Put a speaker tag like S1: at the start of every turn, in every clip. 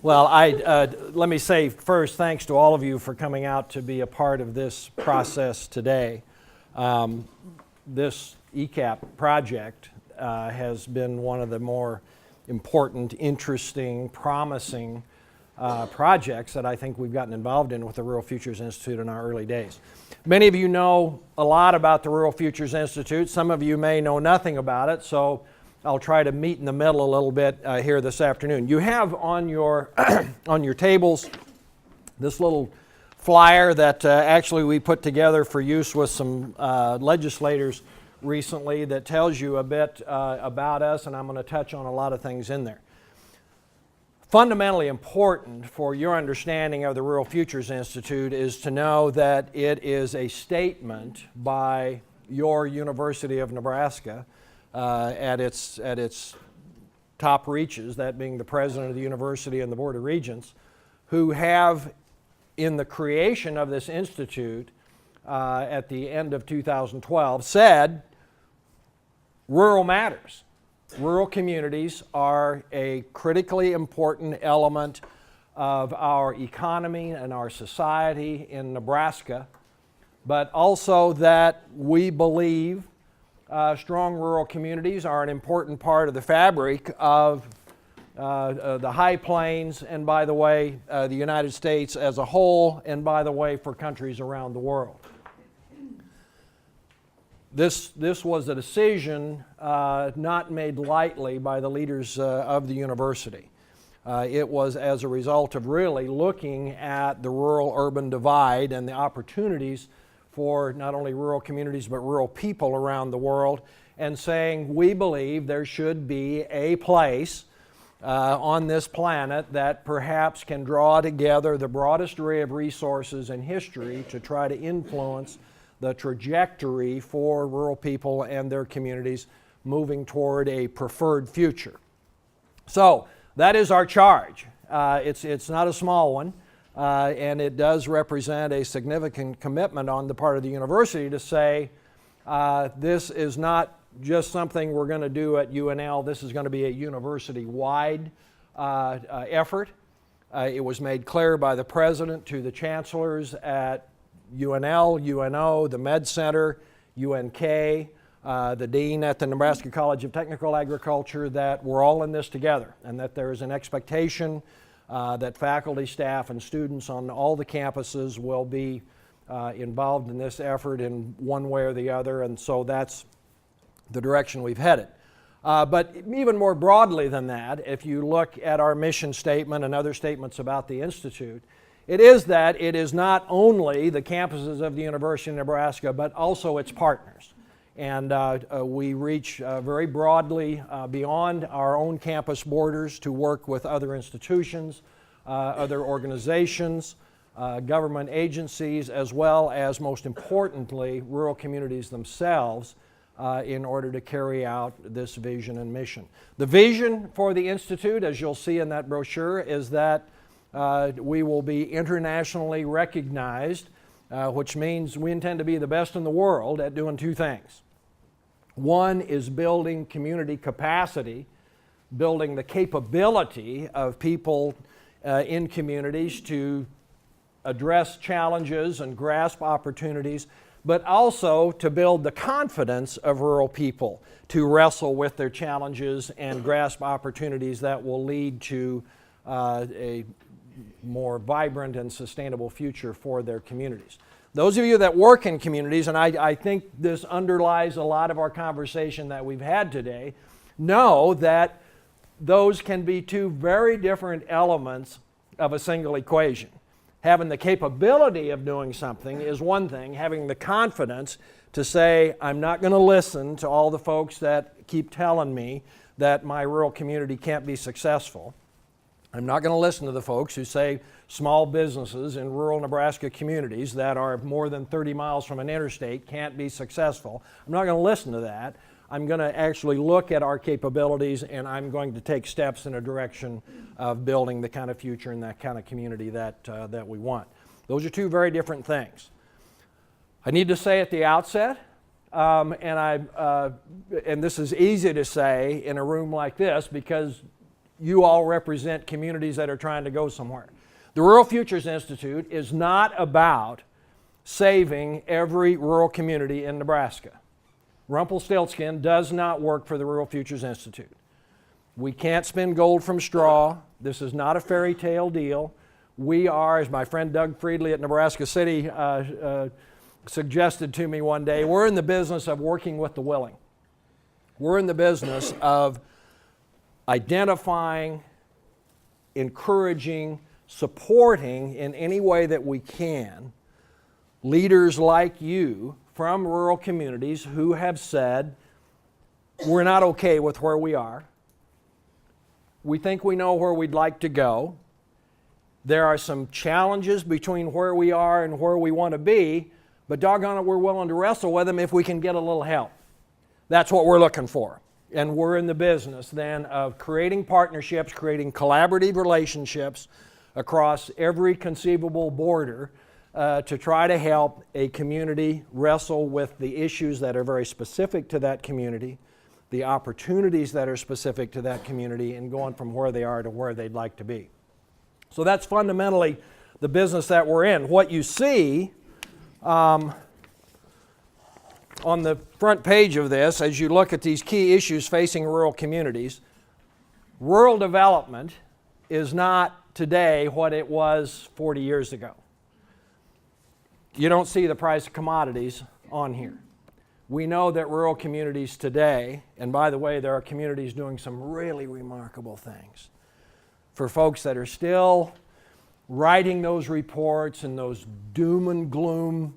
S1: Well, let me say first, thanks to all of you for coming out to be a part of this process today. This ECAP project has been one of the more important, interesting, promising projects that I think we've gotten involved in with the Rural Futures Institute in our early days. Many of you know a lot about the Rural Futures Institute. Some of you may know nothing about it, so I'll try to meet in the middle a little bit here this afternoon. You have on your on your tables this little flyer that actually we put together for use with some legislators recently that tells you a bit about us, and I'm going to touch on a lot of things in there. Fundamentally important for your understanding of the Rural Futures Institute is to know that it is a statement by your University of Nebraska at its top reaches, that being the president of the university and the Board of Regents, who have, in the creation of this institute at the end of 2012, said rural matters. Rural communities are a critically important element of our economy and our society in Nebraska, but also that we believe strong rural communities are an important part of the fabric of the High Plains, and by the way, the United States as a whole, and by the way, for countries around the world. This was a decision not made lightly by the leaders of the university. It was as a result of really looking at the rural-urban divide and the opportunities for not only rural communities but rural people around the world, and saying we believe there should be a place on this planet that perhaps can draw together the broadest array of resources in history to try to influence the trajectory for rural people and their communities moving toward a preferred future. So that is our charge. It's not a small one. And it does represent a significant commitment on the part of the university to say this is not just something we're going to do at UNL. This is going to be a university-wide effort. It was made clear by the president to the chancellors at UNL, UNO, the Med Center, UNK, the dean at the Nebraska College of Technical Agriculture, that we're all in this together, and that there is an expectation that faculty, staff, and students on all the campuses will be involved in this effort in one way or the other, and so that's the direction we've headed. But even more broadly than that, if you look at our mission statement and other statements about the Institute, it is that it is not only the campuses of the University of Nebraska, but also its partners. And we reach very broadly beyond our own campus borders to work with other institutions, other organizations, government agencies, as well as, most importantly, rural communities themselves in order to carry out this vision and mission. The vision for the Institute, as you'll see in that brochure, is that we will be internationally recognized, which means we intend to be the best in the world at doing two things. One is building community capacity, building the capability of people in communities to address challenges and grasp opportunities, but also to build the confidence of rural people to wrestle with their challenges and grasp opportunities that will lead to a more vibrant and sustainable future for their communities. Those of you that work in communities, and I think this underlies a lot of our conversation that we've had today, know that those can be two very different elements of a single equation. Having the capability of doing something is one thing. Having the confidence to say, I'm not going to listen to all the folks that keep telling me that my rural community can't be successful. I'm not going to listen to the folks who say small businesses in rural Nebraska communities that are more than 30 miles from an interstate can't be successful. I'm not going to listen to that. I'm going to actually look at our capabilities, and I'm going to take steps in a direction of building the kind of future and that kind of community that we want. Those are two very different things. I need to say at the outset, and this is easy to say in a room like this because you all represent communities that are trying to go somewhere. The Rural Futures Institute is not about saving every rural community in Nebraska. Rumpelstiltskin does not work for the Rural Futures Institute. We can't spin gold from straw. This is not a fairy tale deal. We are, as my friend Doug Friedley at Nebraska City suggested to me one day, we're in the business of working with the willing. We're in the business of identifying, encouraging, supporting in any way that we can leaders like you from rural communities who have said, we're not okay with where we are. We think we know where we'd like to go. There are some challenges between where we are and where we want to be, but doggone it, we're willing to wrestle with them if we can get a little help. That's what we're looking for. And we're in the business then of creating partnerships, creating collaborative relationships across every conceivable border to try to help a community wrestle with the issues that are very specific to that community, the opportunities that are specific to that community, and going from where they are to where they'd like to be. So that's fundamentally the business that we're in. What you see on the front page of this, as you look at these key issues facing rural communities, rural development is not today what it was 40 years ago. You don't see the price of commodities on here. We know that rural communities today, and by the way, there are communities doing some really remarkable things. For folks that are still writing those reports and those doom and gloom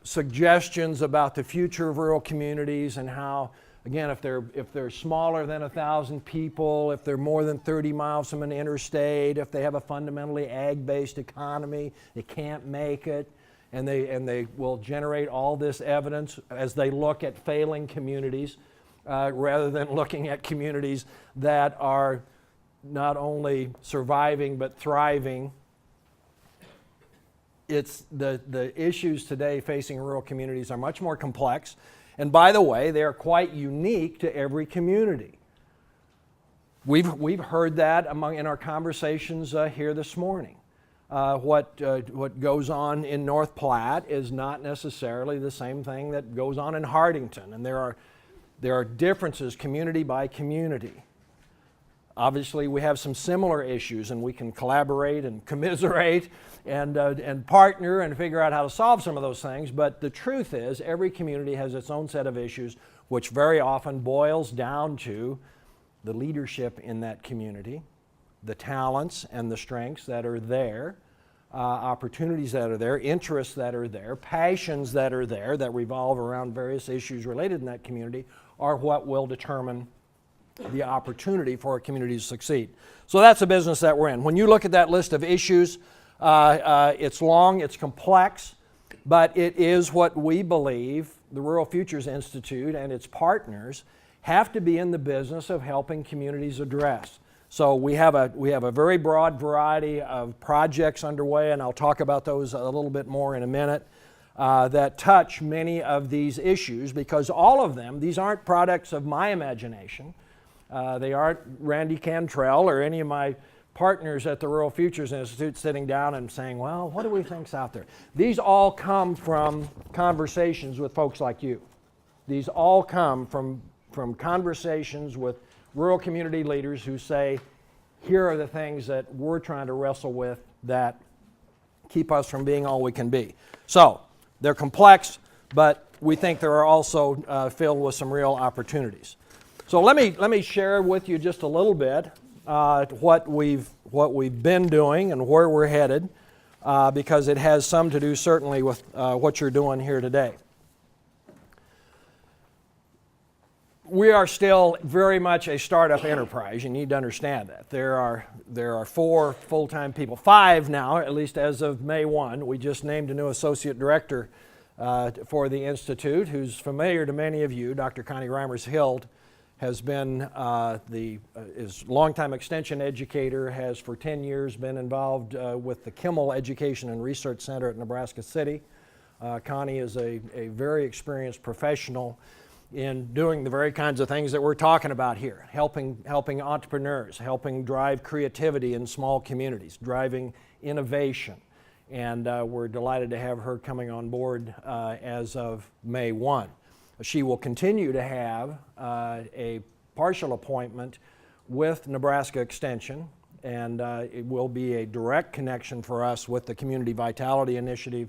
S1: suggestions about the future of rural communities and how, again, if they're smaller than 1,000 people, if they're more than 30 miles from an interstate, if they have a fundamentally ag-based economy, they can't make it, and they will generate all this evidence as they look at failing communities rather than looking at communities that are not only surviving but thriving. It's the issues today facing rural communities are much more complex. And by the way, they are quite unique to every community. We've heard that in our conversations here this morning. What goes on in North Platte is not necessarily the same thing that goes on in Hardington, and there are differences community by community. Obviously, we have some similar issues, and we can collaborate and commiserate and partner and figure out how to solve some of those things. But the truth is, every community has its own set of issues, which very often boils down to the leadership in that community, the talents and the strengths that are there, opportunities that are there, interests that are there, passions that are there that revolve around various issues related in that community are what will determine the opportunity for a community to succeed. So that's the business that we're in. When you look at that list of issues, it's long, it's complex, but it is what we believe the Rural Futures Institute and its partners have to be in the business of helping communities address. So we have a very broad variety of projects underway, and I'll talk about those a little bit more in a minute, that touch many of these issues, because all of them, these aren't products of my imagination. They aren't Randy Cantrell or any of my partners at the Rural Futures Institute sitting down and saying, well, what do we think's out there? These all come from conversations with folks like you. These all come from conversations with rural community leaders who say, here are the things that we're trying to wrestle with that keep us from being all we can be. So they're complex, but we think there are also filled with some real opportunities. So let me share with you just a little bit what we've been doing and where we're headed, because it has some to do certainly with what you're doing here today. We are still very much a startup enterprise. You need to understand that. There are 4 full-time people, 5 now, at least as of May 1. We just named a new associate director for the Institute, who's familiar to many of you. Dr. Connie Reimers-Hild has been is longtime extension educator, has for 10 years been involved with the Kimmel Education and Research Center at Nebraska City. Connie is a very experienced professional in doing the very kinds of things that we're talking about here, helping entrepreneurs, helping drive creativity in small communities, driving innovation. And we're delighted to have her coming on board as of May 1. She will continue to have a partial appointment with Nebraska Extension, and it will be a direct connection for us with the Community Vitality Initiative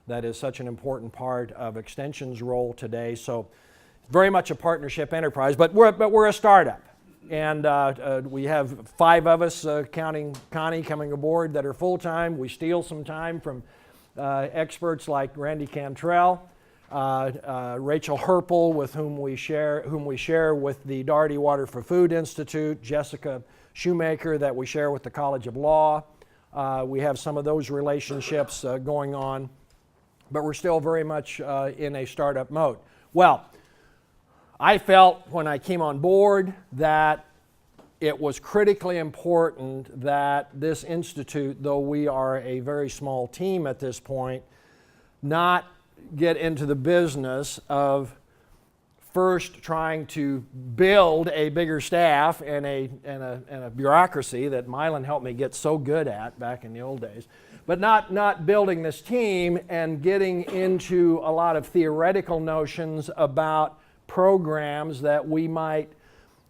S1: that is such an important part of Extension's role today. So very much a partnership enterprise, but we're a startup. And we have 5 of us, counting Connie, coming aboard that are full-time. We steal some time from experts like Randy Cantrell, Rachel Herpel, with whom we share with the Doherty Water for Food Institute, Jessica Shoemaker, that we share with the College of Law. We have some of those relationships going on, but we're still very much in a startup mode. Well, I felt when I came on board that it was critically important that this institute, though we are a very small team at this point, not get into the business of first trying to build a bigger staff and a bureaucracy that Mylan helped me get so good at back in the old days, but not building this team and getting into a lot of theoretical notions about programs that we might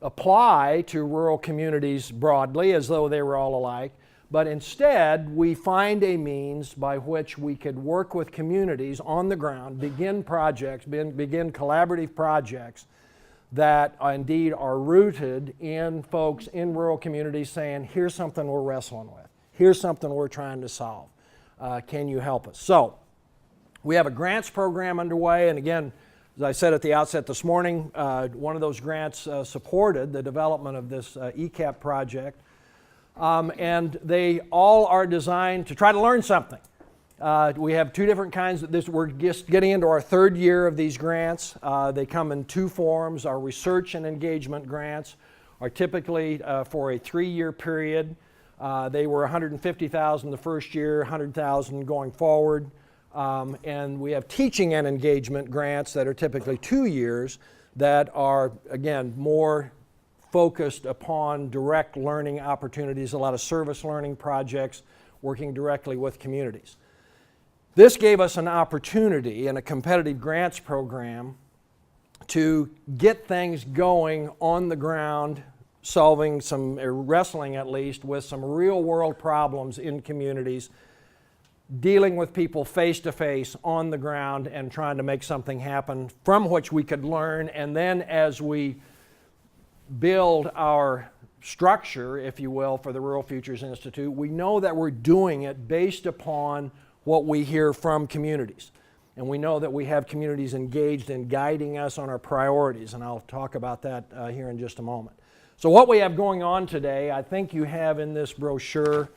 S1: apply to rural communities broadly as though they were all alike, but instead we find a means by which we could work with communities on the ground, begin projects, begin collaborative projects that indeed are rooted in folks in rural communities saying, here's something we're wrestling with, here's something we're trying to solve, can you help us? So we have a grants program underway, and again, as I said at the outset this morning, one of those grants supported the development of this ECAP project, and they all are designed to try to learn something. We have 2 different kinds of this. We're just getting into our 3rd year of these grants. They come in 2 forms. Our research and engagement grants are typically for a 3-year period. They were $150,000 the first year, $100,000 going forward. And we have teaching and engagement grants that are typically 2 years that are, again, more focused upon direct learning opportunities, a lot of service learning projects, working directly with communities. This gave us an opportunity in a competitive grants program to get things going on the ground, solving some, wrestling at least, with some real world problems in communities, dealing with people face to face on the ground and trying to make something happen from which we could learn. And then as we build our structure, if you will, for the Rural Futures Institute, we know that we're doing it based upon what we hear from communities. And we know that we have communities engaged in guiding us on our priorities, and I'll talk about that here in just a moment. So what we have going on today, I think you have in this brochure,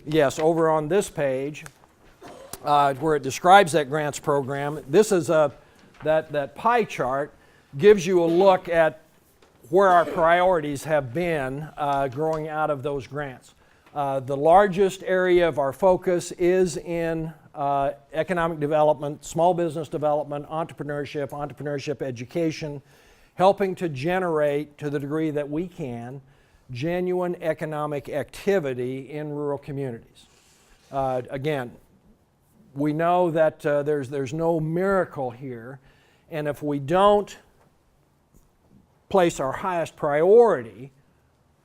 S1: yes, over on this page, where it describes that grants program. This is that pie chart gives you a look at where our priorities have been growing out of those grants. The largest area of our focus is in economic development, small business development, entrepreneurship education, helping to generate, to the degree that we can, genuine economic activity in rural communities. Again, we know that there's no miracle here, and if we don't place our highest priority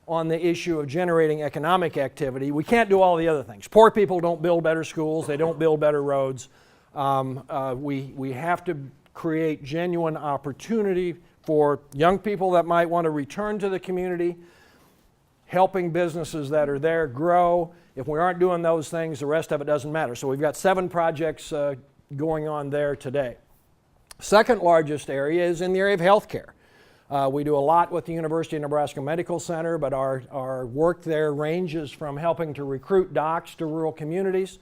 S1: on the issue of generating economic activity, we can't do all the other things. Poor people don't build better schools, they don't build better roads. We have to create genuine opportunity for young people that might want to return to the community, helping businesses that are there grow. If we aren't doing those things, the rest of it doesn't matter. So we've got 7 projects going on there today. Second largest area is in the area of healthcare. We do a lot with the University of Nebraska Medical Center, but our work there ranges from helping to recruit docs to rural communities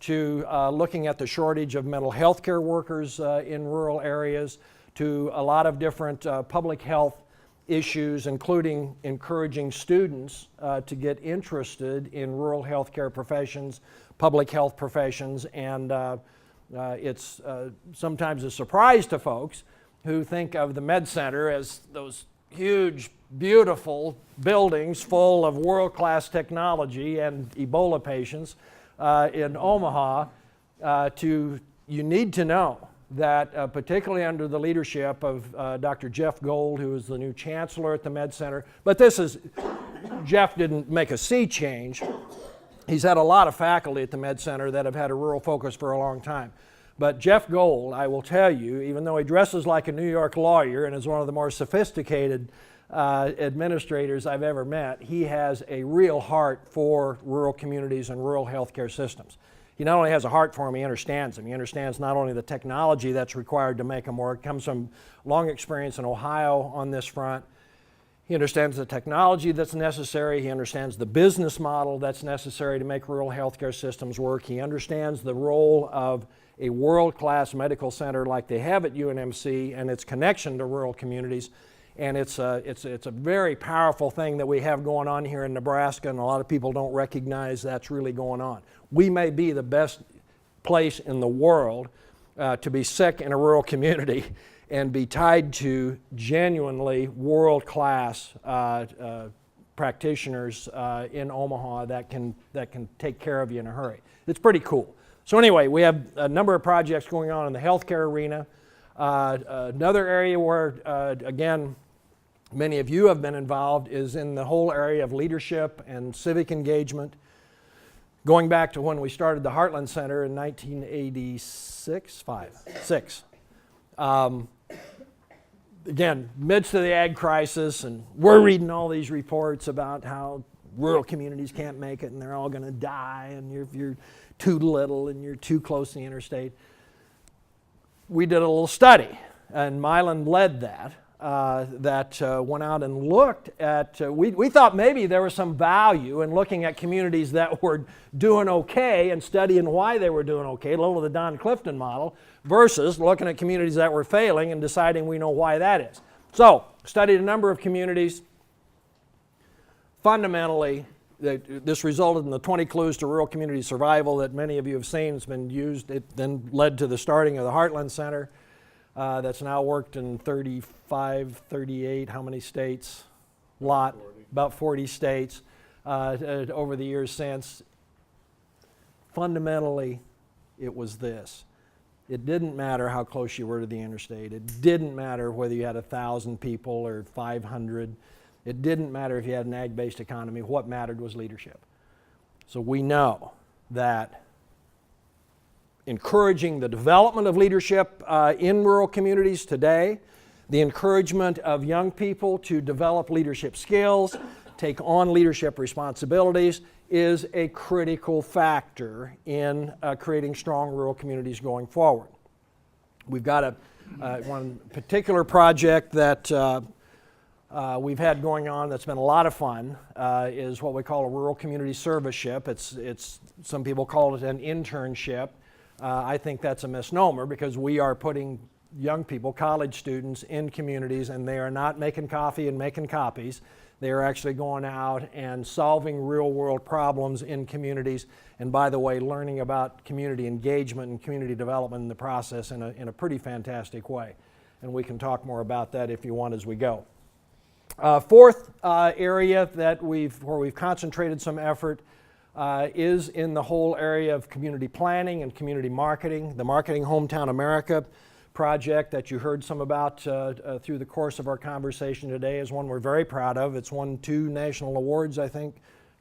S1: to looking at the shortage of mental health care workers in rural areas, to a lot of different public health issues, including encouraging students to get interested in rural health care professions, public health professions, and it's sometimes a surprise to folks who think of the Med Center as those huge, beautiful buildings full of world-class technology and Ebola patients in Omaha, you need to know that particularly under the leadership of Dr. Jeff Gold, who is the new chancellor at the Med Center, but Jeff didn't make a sea change. He's had a lot of faculty at the Med Center that have had a rural focus for a long time. But Jeff Gold, I will tell you, even though he dresses like a New York lawyer and is one of the more sophisticated administrators I've ever met, he has a real heart for rural communities and rural healthcare systems. He not only has a heart for them, he understands them. He understands not only the technology that's required to make them work, comes from long experience in Ohio on this front. He understands the technology that's necessary. He understands the business model that's necessary to make rural healthcare systems work. He understands the role of a world-class medical center like they have at UNMC and its connection to rural communities. And it's a very powerful thing that we have going on here in Nebraska, and a lot of people don't recognize that's really going on. We may be the best place in the world to be sick in a rural community and be tied to genuinely world-class practitioners in Omaha that can take care of you in a hurry. It's pretty cool. So anyway, we have a number of projects going on in the healthcare arena. Another area where, again, many of you have been involved is in the whole area of leadership and civic engagement. Going back to when we started the Heartland Center in 1986, again, midst of the ag crisis, and we're reading all these reports about how rural communities can't make it and they're all going to die, and you're too little and you're too close to the interstate. We did a little study, and Mylan led that, went out and looked at, we thought maybe there was some value in looking at communities that were doing okay and studying why they were doing okay, a little of the Don Clifton model, versus looking at communities that were failing and deciding we know why that is. So, studied a number of communities. Fundamentally, this resulted in the 20 clues to rural community survival that many of you have seen. It's been used. It then led to the starting of the Heartland Center that's now worked in 35, 38, how many states? About 40 states over the years since. Fundamentally, it was this. It didn't matter how close you were to the interstate. It didn't matter whether you had 1,000 people or 500. It didn't matter if you had an ag-based economy. What mattered was leadership. So we know that encouraging the development of leadership in rural communities today, the encouragement of young people to develop leadership skills, take on leadership responsibilities, is a critical factor in creating strong rural communities going forward. We've got one particular project that we've had going on that's been a lot of fun, is what we call a rural community serviceship. It's some people call it an internship. I think that's a misnomer because we are putting young people, college students, in communities, and they are not making coffee and making copies. They are actually going out and solving real-world problems in communities, and by the way, learning about community engagement and community development in the process in a pretty fantastic way. And we can talk more about that if you want as we go. Fourth area that where we've concentrated some effort is in the whole area of community planning and community marketing. The Marketing Hometown America project that you heard some about through the course of our conversation today is one we're very proud of. It's won 2 national awards, I think,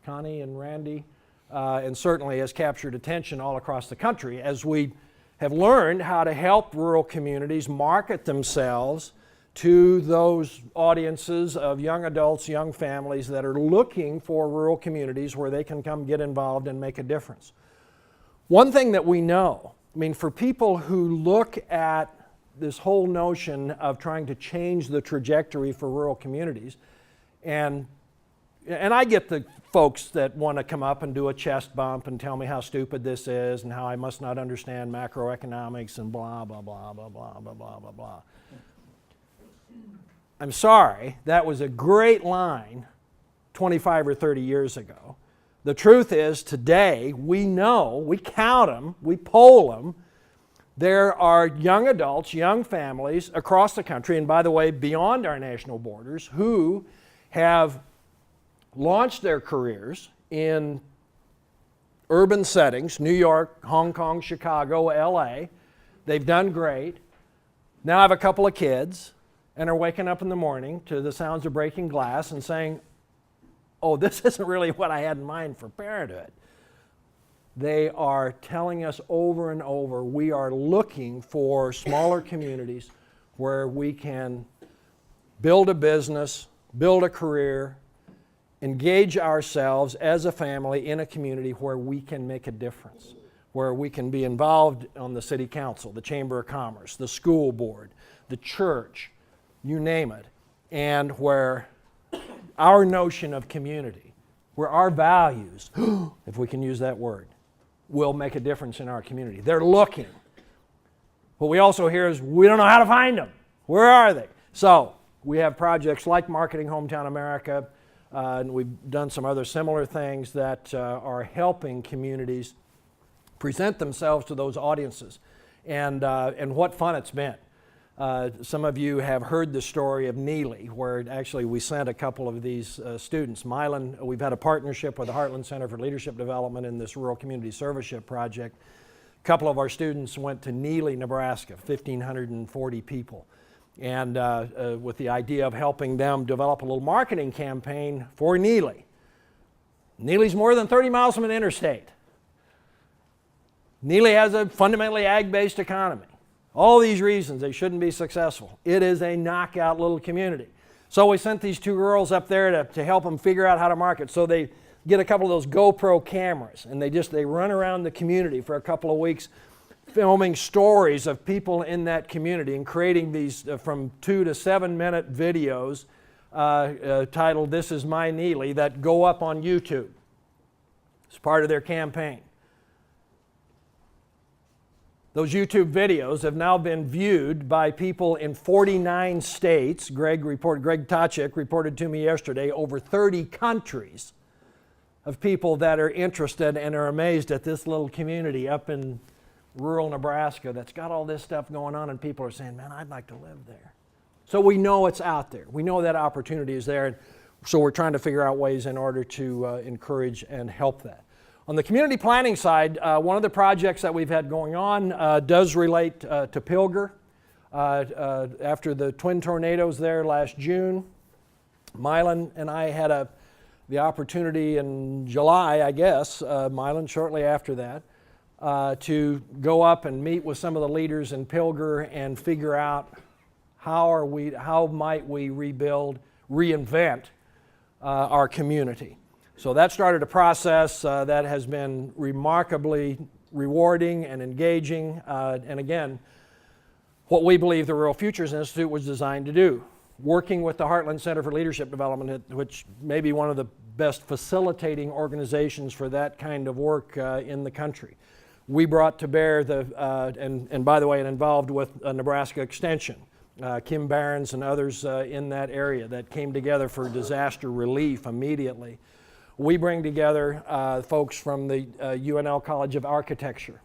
S1: Connie and Randy, and certainly has captured attention all across the country as we have learned how to help rural communities market themselves to those audiences of young adults, young families that are looking for rural communities where they can come get involved and make a difference. One thing that we know, I mean, for people who look at this whole notion of trying to change the trajectory for rural communities, and I get the folks that want to come up and do a chest bump and tell me how stupid this is and how I must not understand macroeconomics and blah, blah, blah, blah, blah, blah, blah, blah, blah. I'm sorry, that was a great line 25 or 30 years ago. The truth is, today, we know, we count them, we poll them, there are young adults, young families across the country, and by the way, beyond our national borders, who have launched their careers in urban settings, New York, Hong Kong, Chicago, LA. They've done great. Now have a couple of kids and are waking up in the morning to the sounds of breaking glass and saying, oh, this isn't really what I had in mind for parenthood. They are telling us over and over, we are looking for smaller communities where we can build a business, build a career, engage ourselves as a family in a community where we can make a difference, where we can be involved on the city council, the chamber of commerce, the school board, the church, you name it, and where our notion of community, where our values, if we can use that word, will make a difference in our community. They're looking. What we also hear is, we don't know how to find them. Where are they? So we have projects like Marketing Hometown America, and we've done some other similar things that are helping communities present themselves to those audiences. And what fun it's been. Some of you have heard the story of Neely, where actually we sent a couple of these students. Milan, we've had a partnership with the Heartland Center for Leadership Development in this Rural Community Serviceship project. A couple of our students went to Neely, Nebraska, 1,540 people. And with the idea of helping them develop a little marketing campaign for Neely. Neely's more than 30 miles from an interstate. Neely has a fundamentally ag-based economy. All these reasons they shouldn't be successful. It is a knockout little community. So we sent these two girls up there to help them figure out how to market. So they get a couple of those GoPro cameras and they run around the community for a couple of weeks filming stories of people in that community and creating these from 2 to 7 minute videos titled This Is My Neely that go up on YouTube. It's part of their campaign. Those YouTube videos have now been viewed by people in 49 states. Greg Tochik reported to me yesterday, over 30 countries of people that are interested and are amazed at this little community up in rural Nebraska that's got all this stuff going on, and people are saying, man, I'd like to live there. So we know it's out there. We know that opportunity is there, and so we're trying to figure out ways in order to encourage and help that. On the community planning side, one of the projects that we've had going on does relate to Pilger. After the twin tornadoes there last June, Milan and I had the opportunity in July, I guess, Milan shortly after that, to go up and meet with some of the leaders in Pilger and figure out how might we rebuild, reinvent our community. So that started a process that has been remarkably rewarding and engaging, and again, what we believe the Rural Futures Institute was designed to do, working with the Heartland Center for Leadership Development, which may be one of the best facilitating organizations for that kind of work in the country. We brought to bear and by the way, it involved with Nebraska Extension, Kim Barons and others in that area that came together for disaster relief immediately. We bring together folks from the UNL College of Architecture.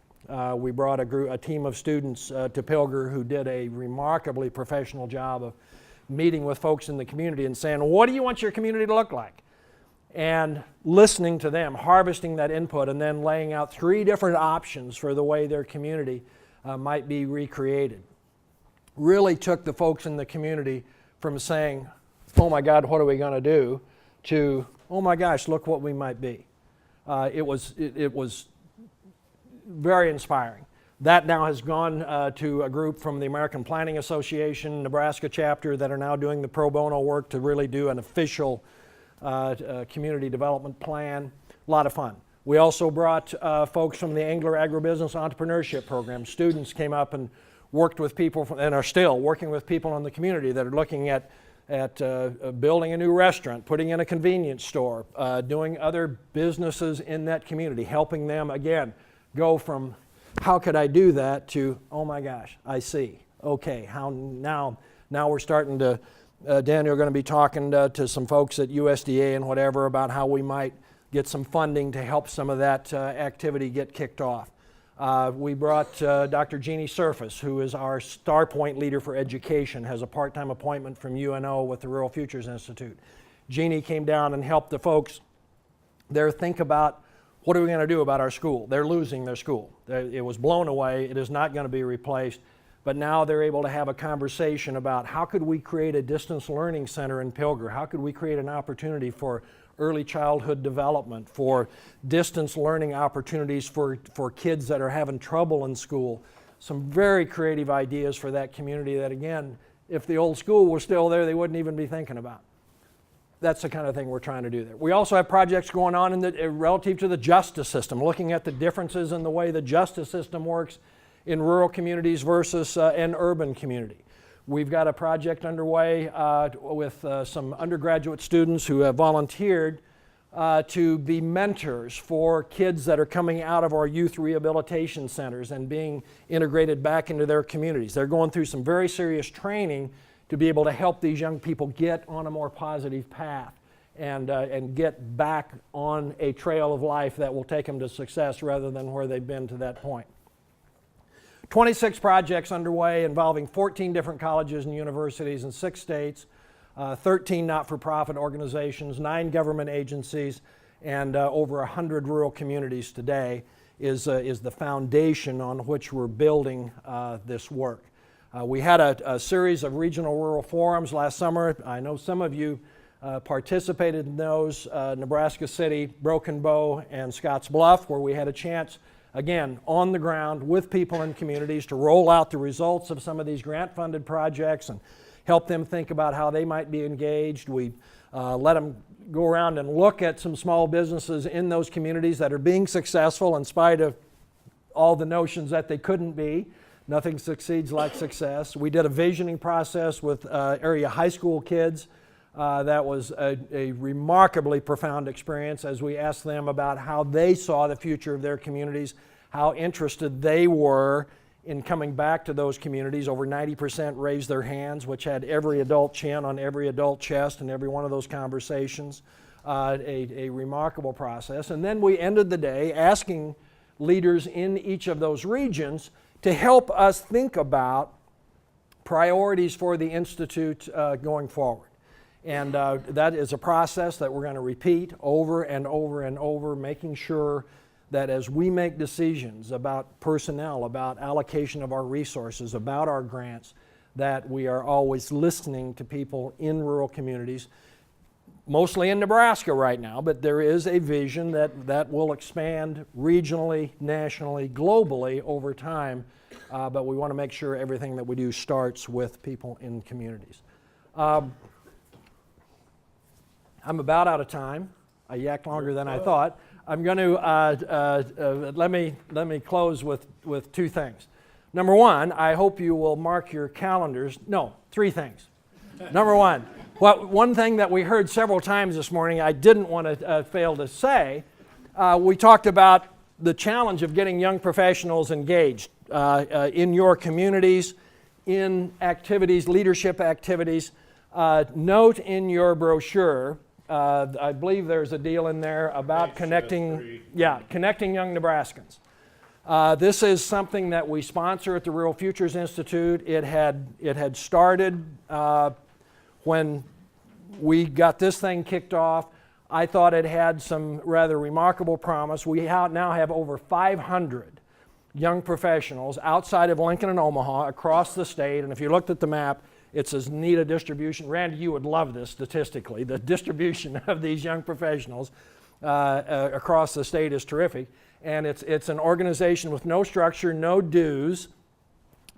S1: We brought a team of students to Pilger who did a remarkably professional job of meeting with folks in the community and saying, what do you want your community to look like? And listening to them, harvesting that input, and then laying out 3 different options for the way their community might be recreated. Really took the folks in the community from saying, oh my God, what are we going to do, to, oh my gosh, look what we might be. It was very inspiring. That now has gone to a group from the American Planning Association, Nebraska chapter, that are now doing the pro bono work to really do an official community development plan. A lot of fun. We also brought folks from the Angler Agribusiness Entrepreneurship Program. Students came up and worked with people and are still working with people in the community that are looking at building a new restaurant, putting in a convenience store, doing other businesses in that community, helping them, again, go from how could I do that to, oh my gosh, I see. Okay, how now we're starting to, Daniel, going to be talking to some folks at USDA and whatever about how we might get some funding to help some of that activity get kicked off. We brought Dr. Jeannie Surface, who is our Star Point leader for education, has a part-time appointment from UNO with the Rural Futures Institute. Jeannie came down and helped the folks there think about, what are we going to do about our school? They're losing their school. It was blown away. It is not going to be replaced. But now they're able to have a conversation about how could we create a distance learning center in Pilger? How could we create an opportunity for early childhood development, for distance learning opportunities for kids that are having trouble in school? Some very creative ideas for that community that, again, if the old school was still there, they wouldn't even be thinking about. That's the kind of thing we're trying to do there. We also have projects going on relative to the justice system, looking at the differences in the way the justice system works in rural communities versus an urban community. We've got a project underway with some undergraduate students who have volunteered to be mentors for kids that are coming out of our youth rehabilitation centers and being integrated back into their communities. They're going through some very serious training to be able to help these young people get on a more positive path and get back on a trail of life that will take them to success rather than where they've been to that point. 26 projects underway involving 14 different colleges and universities in 6 states, 13 not-for-profit organizations, 9 government agencies, and over 100 rural communities today is the foundation on which we're building this work. We had a series of regional rural forums last summer. I know some of you participated in those, Nebraska City, Broken Bow, and Scotts Bluff, where we had a chance, again, on the ground with people in communities to roll out the results of some of these grant-funded projects and help them think about how they might be engaged. We let them go around and look at some small businesses in those communities that are being successful in spite of all the notions that they couldn't be. Nothing succeeds like success. We did a visioning process with area high school kids. That was a remarkably profound experience as we asked them about how they saw the future of their communities, how interested they were in coming back to those communities. Over 90% raised their hands, which had every adult chin on every adult chest in every one of those conversations. A remarkable process. And then we ended the day asking leaders in each of those regions to help us think about priorities for the Institute going forward. And that is a process that we're going to repeat over and over and over, making sure that as we make decisions about personnel, about allocation of our resources, about our grants, that we are always listening to people in rural communities, mostly in Nebraska right now, but there is a vision that will expand regionally, nationally, globally over time, but we want to make sure everything that we do starts with people in communities. I'm about out of time. I yacked longer than I thought. I'm going to let me close with 2 things. Number 1, I hope you will mark your calendars. No, 3 things. Number 1, one thing that we heard several times this morning I didn't want to fail to say, we talked about the challenge of getting young professionals engaged in your communities, in activities, leadership activities. Note in your brochure, I believe there's a deal in there about connecting young Nebraskans. This is something that we sponsor at the Rural Futures Institute. It had started when we got this thing kicked off. I thought it had some rather remarkable promise. We now have over 500 young professionals outside of Lincoln and Omaha across the state, and if you looked at the map, it's as neat a distribution. Randy, you would love this statistically. The distribution of these young professionals across the state is terrific. And it's an organization with no structure, no dues,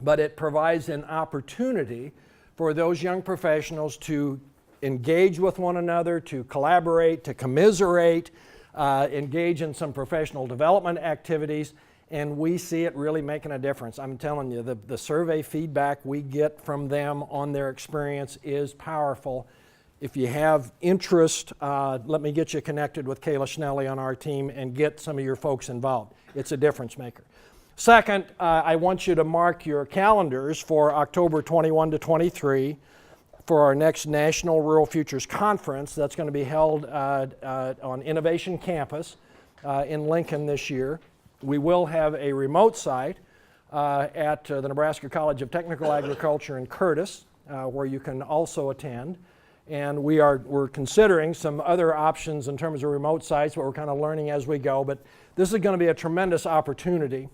S1: but it provides an opportunity for those young professionals to engage with one another, to collaborate, to commiserate, engage in some professional development activities. And we see it really making a difference. I'm telling you, the survey feedback we get from them on their experience is powerful. If you have interest, let me get you connected with Kayla Schnelly on our team and get some of your folks involved. It's a difference maker. Second, I want you to mark your calendars for October 21 to 23 for our next National Rural Futures Conference that's going to be held on Innovation Campus in Lincoln this year. We will have a remote site at the Nebraska College of Technical Agriculture in Curtis, where you can also attend. And we're considering some other options in terms of remote sites, but we're kind of learning as we go. But this is going to be a tremendous opportunity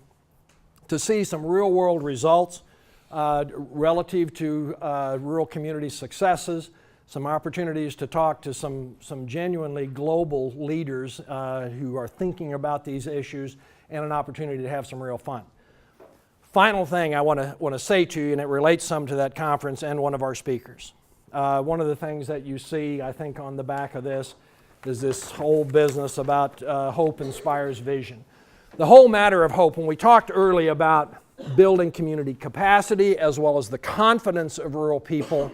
S1: to see some real-world results relative to rural community successes, some opportunities to talk to some genuinely global leaders who are thinking about these issues, and an opportunity to have some real fun. Final thing I want to say to you, and it relates some to that conference and one of our speakers. One of the things that you see, I think, on the back of this is this whole business about hope inspires vision. The whole matter of hope, when we talked early about building community capacity as well as the confidence of rural people,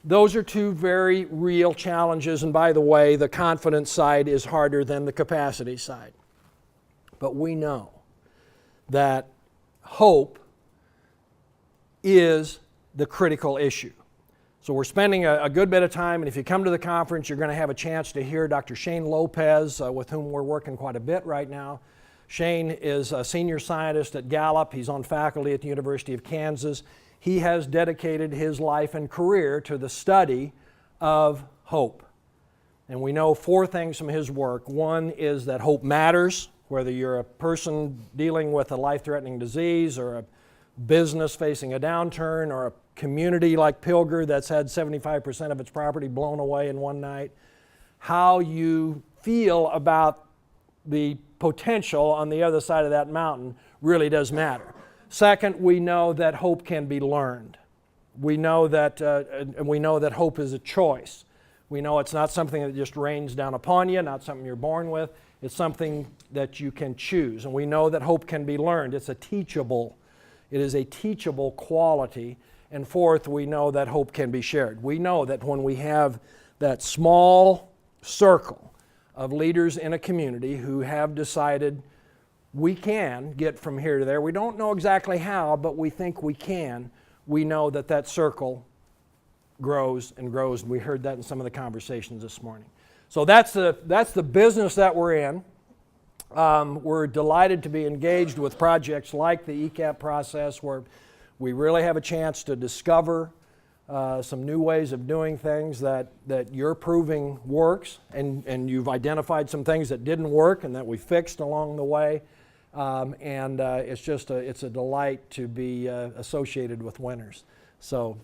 S1: those are two very real challenges. And by the way, the confidence side is harder than the capacity side. But we know that hope is the critical issue. So we're spending a good bit of time, and if you come to the conference, you're going to have a chance to hear Dr. Shane Lopez, with whom we're working quite a bit right now. Shane is a senior scientist at Gallup. He's on faculty at the University of Kansas. He has dedicated his life and career to the study of hope. And we know 4 things from his work. One is that hope matters, whether you're a person dealing with a life-threatening disease or a business facing a downturn or a community like Pilger that's had 75% of its property blown away in one night. How you feel about the potential on the other side of that mountain really does matter. Second, we know that hope can be learned. We know that hope is a choice. We know it's not something that just rains down upon you, not something you're born with. It's something that you can choose. And we know that hope can be learned. It is a teachable quality. And fourth, we know that hope can be shared. We know that when we have that small circle of leaders in a community who have decided we can get from here to there, we don't know exactly how, but we think we can, we know that that circle grows and grows. We heard that in some of the conversations this morning. So that's the business that we're in. We're delighted to be engaged with projects like the ECAP process, where we really have a chance to discover some new ways of doing things that you're proving works, and you've identified some things that didn't work and that we fixed along the way. It's a delight to be associated with winners. So